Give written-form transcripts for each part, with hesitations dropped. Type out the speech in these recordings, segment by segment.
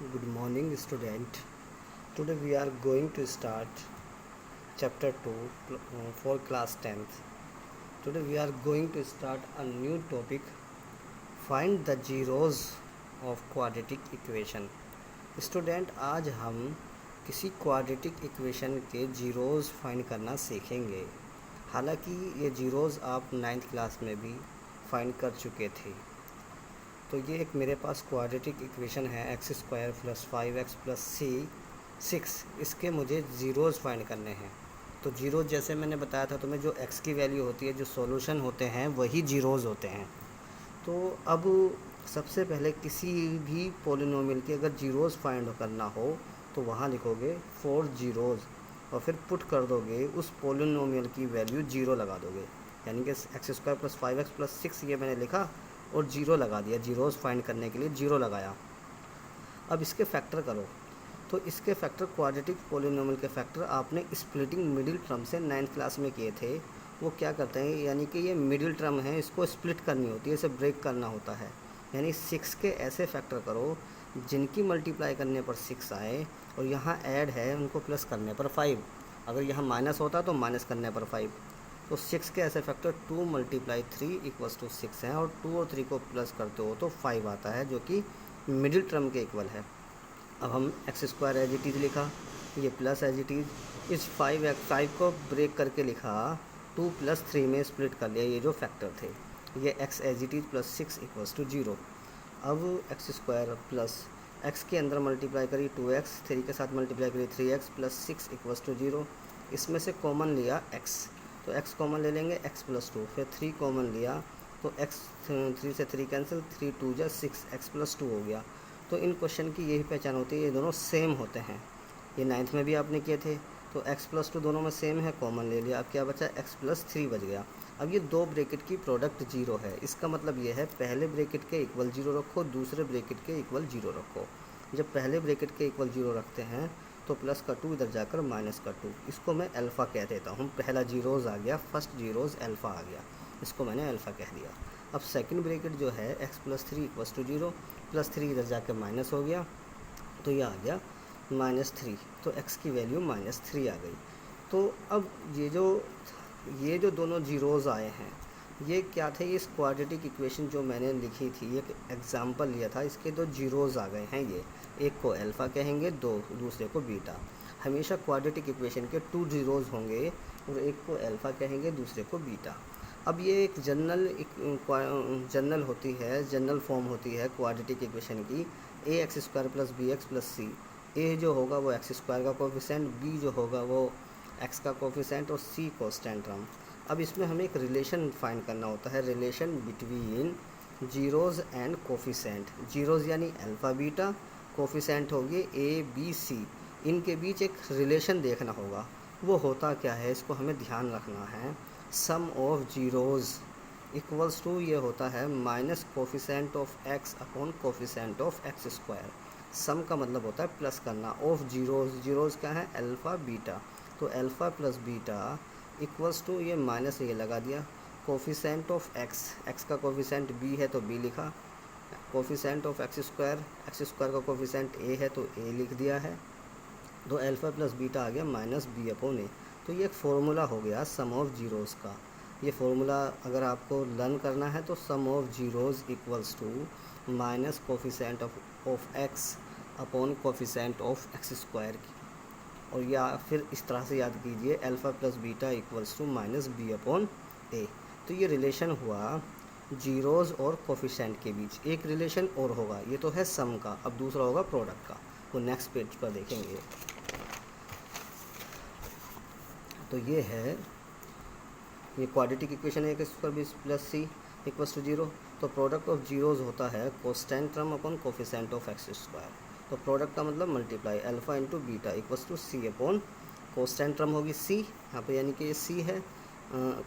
Good morning, student. Today we are going to start chapter 2 for class 10th. Today we are going to start a new topic, find the zeros of quadratic equation. Student आज हम किसी quadratic equation के zeros find करना सीखेंगे। हालांकि ये zeros आप 9th class में भी फाइंड कर चुके थे। तो ये एक मेरे पास क्वाड्रेटिक इक्वेशन है x² + 5x + c 6। इसके मुझे ज़ीरोज़ फाइंड करने हैं। तो जीरो जैसे मैंने बताया था तुम्हें, जो x की वैल्यू होती है, जो सॉल्यूशन होते हैं वही जीरोज़ होते हैं। तो अब सबसे पहले किसी भी पॉलिनोमियल के अगर जीरोज़ फाइंड करना हो तो वहाँ लिखोगे 4 जीरोज़ और फिर पुट कर दोगे उस पॉलिनोमियल की वैल्यू जीरो लगा दोगे। यानी कि x² + 5x + 6 ये मैंने लिखा और जीरो लगा दिया। जीरोज़ फाइंड करने के लिए जीरो लगाया। अब इसके फैक्टर करो। तो इसके फैक्टर, क्वाड्रेटिक पॉलिनोमियल के फैक्टर आपने स्प्लिटिंग मिडिल टर्म से 9th क्लास में किए थे। वो क्या करते हैं, यानी कि ये मिडिल टर्म है, इसको स्प्लिट करनी होती है, इसे ब्रेक करना होता है। यानी 6 के ऐसे फैक्टर करो जिनकी मल्टीप्लाई करने पर 6 आए और यहाँ ऐड है उनको प्लस करने पर 5। अगर यहाँ माइनस होता तो माइनस करने पर 5। तो 6 के ऐसे फैक्टर 2 × 3 = 6 हैं और 2 और 3 को प्लस करते हो तो 5 आता है, जो कि मिडिल टर्म के इक्वल है। अब हम x² एज इट इज़ लिखा, ये प्लस एज इट इज़। इस 5 को ब्रेक करके लिखा, 2 + 3 में स्प्लिट कर लिया ये जो फैक्टर थे। ये x एज इट इज़ + 6 = 0। अब x² प्लस x के अंदर मल्टीप्लाई करी 2x, 3 के साथ मल्टीप्लाई करी 3x + 6 = 0। इसमें से कॉमन लिया x, तो x कॉमन ले लेंगे, x + 2। फिर 3 कॉमन लिया तो x, 3 से 3 कैंसिल, 3 × 2 = 6, x + 2 हो गया। तो इन क्वेश्चन की यही पहचान होती है, ये दोनों सेम होते हैं। ये 9th में भी आपने किए थे। तो x + 2 दोनों में सेम है, कॉमन ले लिया। अब क्या बचा, x + 3 बच गया। अब ये दो ब्रैकेट की प्रोडक्ट जीरो है। इसका मतलब ये है पहले ब्रैकेट के इक्वल जीरो रखो, दूसरे ब्रैकेट के इक्वल जीरो रखो। जब पहले ब्रैकेट के इक्वल जीरो रखते हैं तो प्लस का 2 इधर जाकर माइनस का 2, इसको मैं अल्फ़ा कह देता हूँ। पहला जीरोज़ आ गया, फर्स्ट जीरोज़ अल्फ़ा आ गया, इसको मैंने अल्फ़ा कह दिया। अब सेकंड ब्रैकेट जो है x + 3 = 0, +3 इधर जाकर माइनस हो गया तो ये आ गया -3। तो x की वैल्यू -3 आ गई। तो अब ये जो दोनों जीरोज़ आए हैं, ये क्या थे, इस क्वाड्रेटिक इक्वेशन जो मैंने लिखी थी, एक एग्जांपल लिया था, इसके दो जीरोज़ आ गए हैं। ये एक को अल्फ़ा कहेंगे, दूसरे को बीटा। हमेशा क्वाड्रेटिक इक्वेशन के 2 जीरोज़ होंगे और एक को अल्फ़ा कहेंगे, दूसरे को बीटा। अब ये एक जनरल होती है, जनरल फॉर्म होती है क्वाड्रेटिक इक्वेशन की, ax² + bx + c। a जो होगा वो x² का कोफिशेंट, b जो होगा वो x का कोफिशेंट और c कांस्टेंट टर्म। अब इसमें हमें एक रिलेशन फाइंड करना होता है, relation between zeros and coefficient. Zeros यानी अल्फ़ा बीटा, कोफिशेंट होगी a b c। इनके बीच एक रिलेशन देखना होगा। वो होता क्या है, इसको हमें ध्यान रखना है। सम ऑफ जीरोज़ इक्वल्स टू, ये होता है minus coefficient of x upon coefficient of x²। सम का मतलब होता है प्लस करना। ऑफ जीरोज़, जीरोज़ क्या है, अल्फ़ा बीटा। तो alpha plus beta equals to, ये माइनस ये लगा दिया, कोफिशेंट ऑफ x का कोफिशेंट b है तो b लिखा, कोफिशेंट ऑफ x² का कोफिशेंट a है तो a लिख दिया है। तो अल्फ़ा प्लस बीटा आ गया -b/a। तो ये एक फार्मूला हो गया सम ऑफ जीरोज़ का। ये फार्मूला अगर आपको लर्न करना है तो sum of zeros equals to minus coefficient of x upon coefficient of x²। और या फिर इस तरह से याद कीजिए, alpha plus beta equals to -b/a। तो ये रिलेशन हुआ जीरोज़ और कोफिशेंट के बीच। एक रिलेशन और होगा, ये तो है सम का, अब दूसरा होगा प्रोडक्ट का, वो नेक्स्ट पेज पर देखेंगे। तो ये है, ये क्वाड्रेटिक इक्वेशन है, x² + c = 0। तो प्रोडक्ट ऑफ जीरोज़ होता है constant term upon coefficient of x²। तो प्रोडक्ट का मतलब multiply alpha × beta = c upon constant term होगी c यहाँ पे, यानी कि ये c है,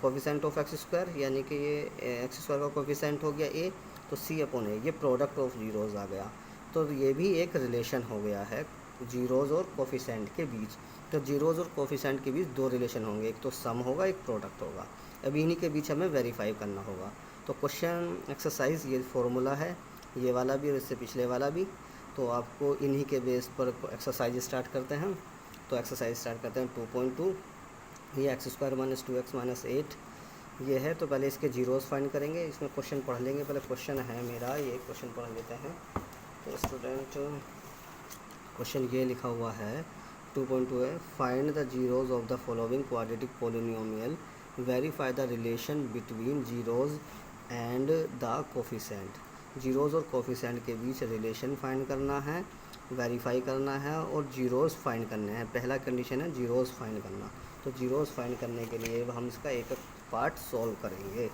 कोफिशेंट ऑफ x², यानी कि ये x² का कोफिशेंट हो गया a, तो c अपॉन a। ये प्रोडक्ट ऑफ जीरोज़ आ गया। तो ये भी एक रिलेशन हो गया है जीरोज़ और कोफिशेंट के बीच। तो जीरोज़ और कोफिशेंट के बीच दो रिलेशन होंगे, एक तो सम होगा, एक प्रोडक्ट होगा। अब इन्हीं के बीच हमें वेरीफाई करना होगा। तो क्वेश्चन एक्सरसाइज, ये फार्मूला है, ये वाला भी और इससे पिछले वाला भी। तो आपको इन्हीं के बेस पर एक्सरसाइज स्टार्ट करते हैं। तो एक्सरसाइज स्टार्ट करते हैं 2.2। ये x² - 2x - 8 ये है। तो पहले इसके जीरोस फाइंड करेंगे, इसमें क्वेश्चन पढ़ लेंगे। पहले क्वेश्चन है मेरा, ये क्वेश्चन पढ़ लेते हैं। तो स्टूडेंट क्वेश्चन ये लिखा हुआ है 2.2 है, find the zeros of the following quadratic polynomial, verify the relation between zeros and the coefficient. Zeros और कोफिशेंट के बीच रिलेशन फाइंड करना है, वेरीफाई करना है और जीरोस फाइंड करने हैं। पहला कंडीशन है जीरोस फाइंड करना। तो जीरोस फाइंड करने के लिए हम इसका एक पार्ट सॉल्व करेंगे।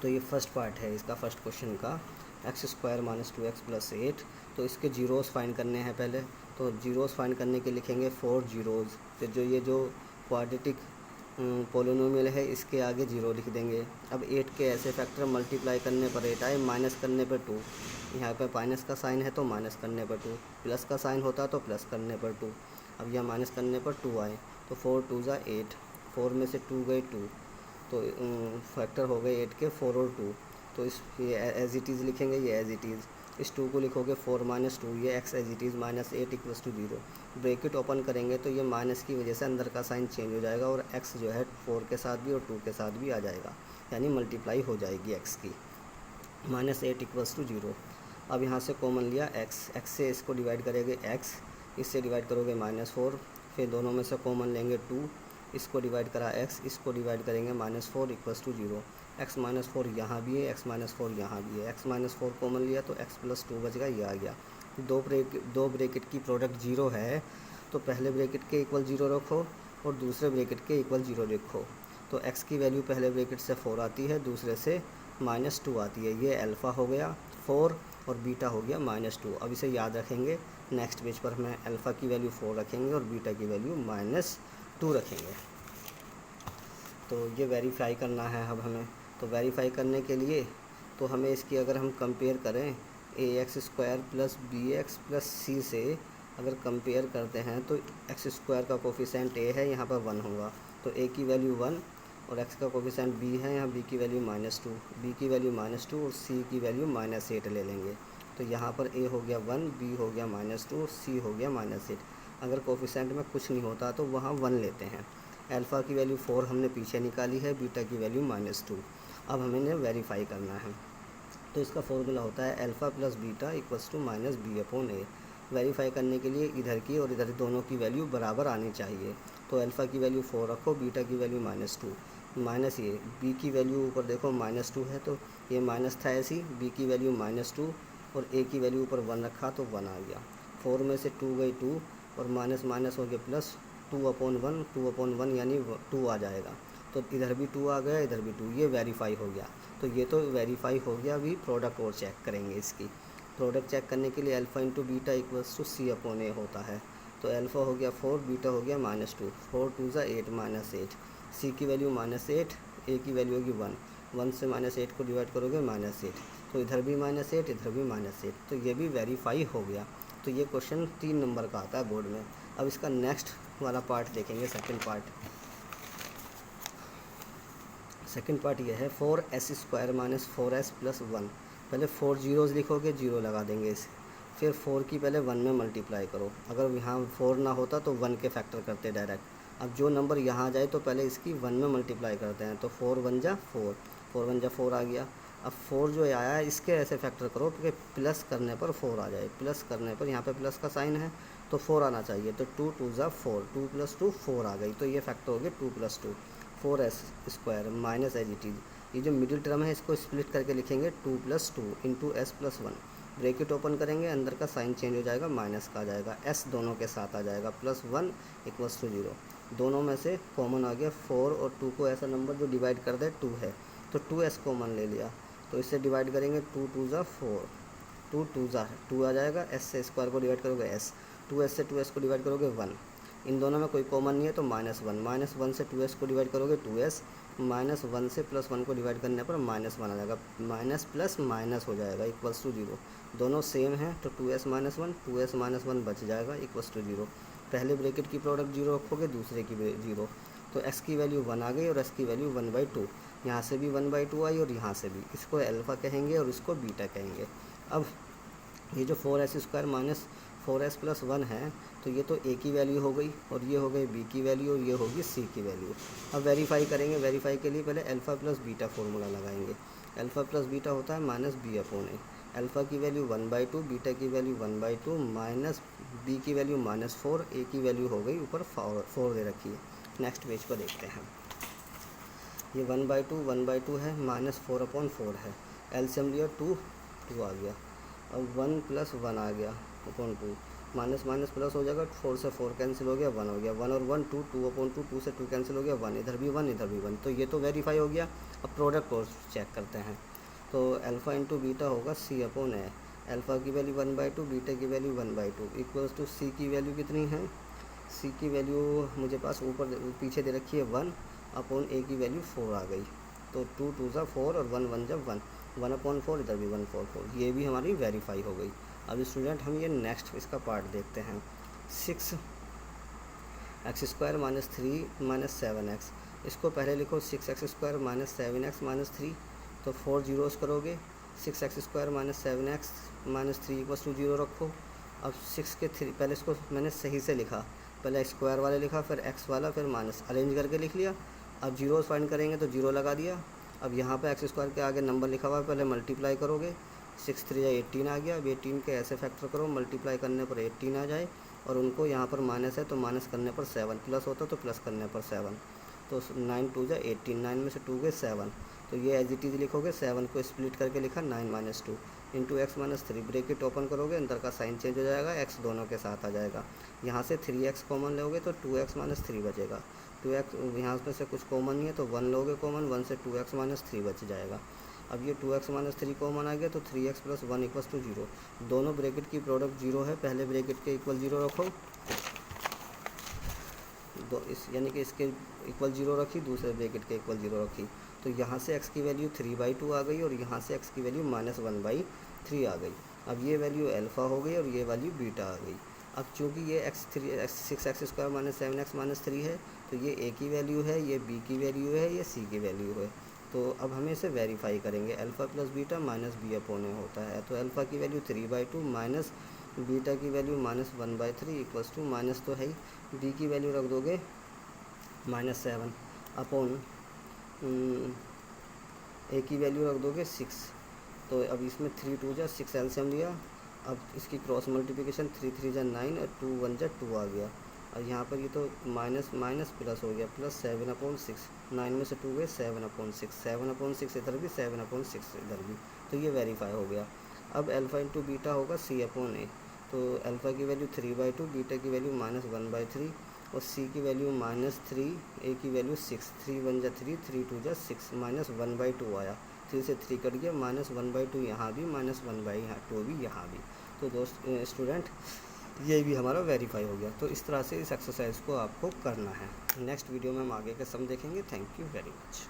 तो ये फर्स्ट पार्ट है इसका, फर्स्ट क्वेश्चन का, x² - 2x + 8। तो इसके जीरोस फाइंड करने हैं पहले। तो जीरोस फाइंड करने के लिखेंगे 4 जीरोज़। फिर जो क्वाड्रेटिक पोलिनोमियल है इसके आगे जीरो लिख देंगे। अब 8 के ऐसे फैक्टर मल्टीप्लाई करने पर 8 आए, माइनस करने पर 2। यहाँ पर माइनस का साइन है तो माइनस करने पर 2, प्लस का साइन होता तो प्लस करने पर 2। अब यह माइनस करने पर 2 आए, तो 4 2 ज़ा 8, 4 में से 2 गए 2, तो फैक्टर हो गए 8 के 4 और 2। तो इस ये एज इट इज़ लिखेंगे, ये एज इट इज़। इस 2 को लिखोगे 4 - 2, ये x as it is -8 = 0। Bracket open करेंगे तो ये माइनस की वजह से अंदर का साइन चेंज हो जाएगा और x जो है 4 के साथ भी और 2 के साथ भी आ जाएगा, यानी मल्टीप्लाई हो जाएगी x की। -8 = 0। अब यहाँ से कॉमन लिया x से इसको डिवाइड करेंगे x, इससे डिवाइड करोगे -4, फिर दोनों में से कॉमन लेंगे 2, इसको डिवाइड करा x, इसको डिवाइड करेंगे -4 = 0। x - 4 यहाँ भी है, x - 4 यहाँ भी है, x - 4 कॉमन लिया तो x + 2 बच गया, ये आ गया। दो ब्रैकेट की प्रोडक्ट 0 है, तो पहले ब्रैकेट के इक्वल 0 रखो और दूसरे ब्रैकेट के इक्वल 0 रखो। तो x की वैल्यू पहले ब्रैकेट से 4 आती है, दूसरे से -2 आती है। ये अल्फ़ा हो गया 4 और बीटा हो गया -2। अब इसे याद रखेंगे, नेक्स्ट पेज पर हमें अल्फ़ा की वैल्यू 4 रखेंगे और बीटा की वैल्यू -2 रखेंगे। तो ये वेरीफाई करना है अब हमें। तो वेरीफाई करने के लिए तो हमें इसकी अगर हम कंपेयर करें ax² + bx + c से अगर कंपेयर करते हैं तो x² का कोफिशेंट a है, यहाँ पर 1 होगा, तो a की वैल्यू 1 और x का कोफिशेंट b है, यहाँ b की वैल्यू -2, b की वैल्यू -2 और c की वैल्यू -8 ले लेंगे। तो यहाँ पर a हो गया 1, b हो गया -2 और c हो गया -8। अगर कोफिशेंट में कुछ नहीं होता तो वहाँ 1 लेते हैं। अल्फ़ा की वैल्यू 4 हमने पीछे निकाली है, बीटा की वैल्यू -2। अब हमें इन्हें वेरीफाई करना है। तो इसका फॉर्मूला होता है अल्फ़ा + बीटा = -b/a। वेरीफाई करने के लिए इधर की और इधर दोनों की वैल्यू बराबर आनी चाहिए। तो अल्फ़ा की वैल्यू 4 रखो, बीटा की वैल्यू -2, माइनस ये b की वैल्यू ऊपर देखो -2 है तो ये माइनस था ऐसी, b की वैल्यू -2 और a की वैल्यू ऊपर 1 रखा तो 1 आ गया। 4 में से 2 गई 2 और माइनस माइनस हो गया प्लस, 2/1, 2/1 यानी 2 आ जाएगा। तो इधर भी 2 आ गया, इधर भी 2, ये वेरीफाई हो गया। तो ये तो वेरीफाई हो गया। अभी प्रोडक्ट और चेक करेंगे इसकी। प्रोडक्ट चेक करने के लिए अल्फ़ा × बीटा = c/a होता है। तो अल्फ़ा हो गया 4, बीटा हो गया -2, 4 2 ज़ा 8 -8, c की वैल्यू -8, a की वैल्यू होगी 1, 1 से -8 को डिवाइड करोगे -8, तो इधर भी -8, इधर भी -8, तो ये भी वेरीफाई हो गया। तो ये क्वेश्चन 3 नंबर का आता है बोर्ड में। अब इसका नेक्स्ट वाला पार्ट देखेंगे, सेकंड पार्ट। सेकंड पार्ट ये है 4s² - 4s + 1। पहले 4 जीरोज़ लिखोगे, 0 लगा देंगे इसे, फिर 4 की पहले 1 में मल्टीप्लाई करो। अगर यहाँ 4 ना होता तो 1 के फैक्टर करते डायरेक्ट। अब जो नंबर यहाँ जाए तो पहले इसकी 1 में मल्टीप्लाई करते हैं। तो 4 1 जा 4, 4 1 जा 4 आ गया। अब 4 जो आया है इसके ऐसे फैक्टर करो कि प्लस करने पर 4 आ जाए। प्लस करने पर यहाँ पे प्लस का साइन है तो 4 आना चाहिए। तो 2 2 ज़ा 4, 2 + 2 4 आ गई। तो ये फैक्टर हो गया 2 + 2, 4s² minus as it is. ये जो मिडिल टर्म है इसको स्प्लिट करके लिखेंगे 2 + 2 × s + 1। ब्रैकेट ओपन करेंगे, अंदर का साइन चेंज हो जाएगा, माइनस का आ जाएगा, s दोनों के साथ आ जाएगा, +1 = 0। दोनों में से कॉमन आ गया 4 और 2 को ऐसा नंबर जो डिवाइड कर दे 2 है, तो 2s कॉमन ले लिया। तो इससे डिवाइड करेंगे 2 2 ज़ा 4, 2 2 ज़ा 2 आ जाएगा, s से स्क्वायर को डिवाइड करोगे s, 2s से 2s को डिवाइड करोगे 1। इन दोनों में कोई कॉमन नहीं है तो -1, -1 से 2s को डिवाइड करोगे 2s, -1 से +1 को डिवाइड करने पर -1 आ जाएगा, माइनस प्लस माइनस हो जाएगा =0। दोनों सेम हैं तो 2s - 1, 2s - 1 बच जाएगा =0। पहले ब्रैकेट की प्रोडक्ट 0 रखोगे, दूसरे की 0। तो x की वैल्यू 1 आ गई और s की वैल्यू 1/2। यहाँ से भी 1/2 आई और यहाँ से भी। इसको अल्फ़ा कहेंगे और इसको बीटा कहेंगे। अब ये जो 4s² माइनस 4s + 1 है, तो ये तो a की वैल्यू हो गई और ये हो गई b की वैल्यू और ये होगी c की वैल्यू। अब वेरीफाई करेंगे। वेरीफाई के लिए पहले अल्फ़ा प्लस बीटा फॉर्मूला लगाएंगे। अल्फ़ा प्लस बीटा होता है -b/a। अल्फ़ा की वैल्यू 1/2, बीटा की वैल्यू 1/2 माइनस b की वैल्यू -4, a की वैल्यू हो गई ऊपर 4 दे रखी है। नेक्स्ट पेज पर देखते हैं। ये 1/2 है, -4/4 है। एलसीएम लिया 2 आ गया। अब 1 + 1 आ गया अपॉन 2, माइनस माइनस प्लस हो जाएगा, 4 से 4 कैंसिल हो गया, 1 हो गया। 1 और 1 2, 2/2, 2 से 2 कैंसिल हो गया, 1 इधर भी 1 इधर भी 1, तो ये तो वेरीफाई हो गया। अब प्रोडक्ट और चेक करते हैं। तो अल्फ़ा इंटू बीटा होगा c/a। अल्फ़ा की वैल्यू 1/2, बीटा की वैल्यू 1/2 इक्वल्स टू सी की वैल्यू कितनी है? सी की वैल्यू मुझे पास ऊपर पीछे दे रखी है 1/a की वैल्यू 4 आ गई। तो 2 2 ज़ा 4 और 1 1 ज़ा 1, 1/4 इधर भी 1/4, ये भी हमारी वेरीफाई हो गई। अब स्टूडेंट हम ये नेक्स्ट इसका पार्ट देखते हैं। 6x² - 3 - 7x, इसको पहले लिखो 6x² - 7x - 3, तो 4 जीरोस करोगे। 6x² - 7x - 3 = 0 रखो। अब 6 के 3 पहले इसको मैंने सही से लिखा, पहले स्क्वायर वाला लिखा, फिर x वाला, फिर माइनस अरेंज करके लिख लिया। अब जीरोस फाइंड करेंगे तो 0 लगा दिया। अब यहाँ पे x² के आगे नंबर लिखा हुआ है, पहले मल्टीप्लाई करोगे। 6 3 18 आ गया। अब 18 के ऐसे फैक्टर करो, मल्टीप्लाई करने पर 18 आ जाए, और उनको यहाँ पर माइनस है तो माइनस करने पर 7, प्लस होता तो प्लस करने पर 7, तो 9 2 ज़ा 18, 9 में से 2 गए 7, तो ये एज इट इज़ लिखोगे। 7 को स्प्लिट करके लिखा 9 - 2 इंटू x - 3, ब्रेकेट ओपन करोगे, अंदर का साइन चेंज हो जाएगा, x दोनों के साथ आ जाएगा। यहाँ से 3x कॉमन लोगे तो 2x - 3 बचेगा। 2x यहाँ पे से कुछ कॉमन नहीं है तो 1 लोगे कॉमन, 1 से 2x - 3 बच जाएगा। अब ये 2x - 3 कॉमन आ गया तो 3x + 1 = 0। दोनों ब्रैकेट की प्रोडक्ट 0 है, पहले ब्रैकेट के इक्वल 0 रखो, यानी कि इसके इक्वल 0 रखी, दूसरे ब्रैकेट के इक्वल 0 रखी, तो यहाँ से x की वैल्यू 3/2 आ गई और यहाँ से x की वैल्यू -1/3 आ गई। अब ये वैल्यू अल्फ़ा हो गई और ये वैल्यू बीटा आ गई। अब चूँकि ये 6x² - 7x - 3 है, तो ये a की वैल्यू है, ये b की वैल्यू है, ये c की वैल्यू है। तो अब हमें इसे वेरीफाई करेंगे। Alpha plus beta minus b/a होता है, तो अल्फ़ा की वैल्यू 3/2 माइनस बीटा की वैल्यू -1/3 इक्वल्स टू, माइनस तो है ही, b की वैल्यू रख दोगे -7 अपॉन a की वैल्यू रख दोगे 6। तो अब इसमें 3 2 ज़ा 6 एलसीएम लिया। अब इसकी क्रॉस मल्टीप्लिकेशन 3 3 ज़ा 9 और 2 1 ज़ा 2 आ गया। और यहाँ पर ये तो माइनस माइनस प्लस हो गया, प्लस 7/6, 9 में से 2 गए 7/6, 7/6 इधर भी, 7/6 इधर भी, तो ये वेरीफाई हो गया। अब अल्फ़ा इंटू बीटा होगा c/a। तो अल्फ़ा की वैल्यू 3/2, बीटा की वैल्यू -1/3 और c की वैल्यू -3, a की वैल्यू 6, 3 1 ज़ा 3, 3 2 ज़ा 6, -1/2 आया। 3 से 3 कट गया, -1/2 यहाँ भी, -1/2 भी यहाँ भी। तो दोस्त स्टूडेंट ये भी हमारा वेरीफाई हो गया। तो इस तरह से इस एक्सरसाइज को आपको करना है। नेक्स्ट वीडियो में हम आगे के सम देखेंगे। Thank you very much.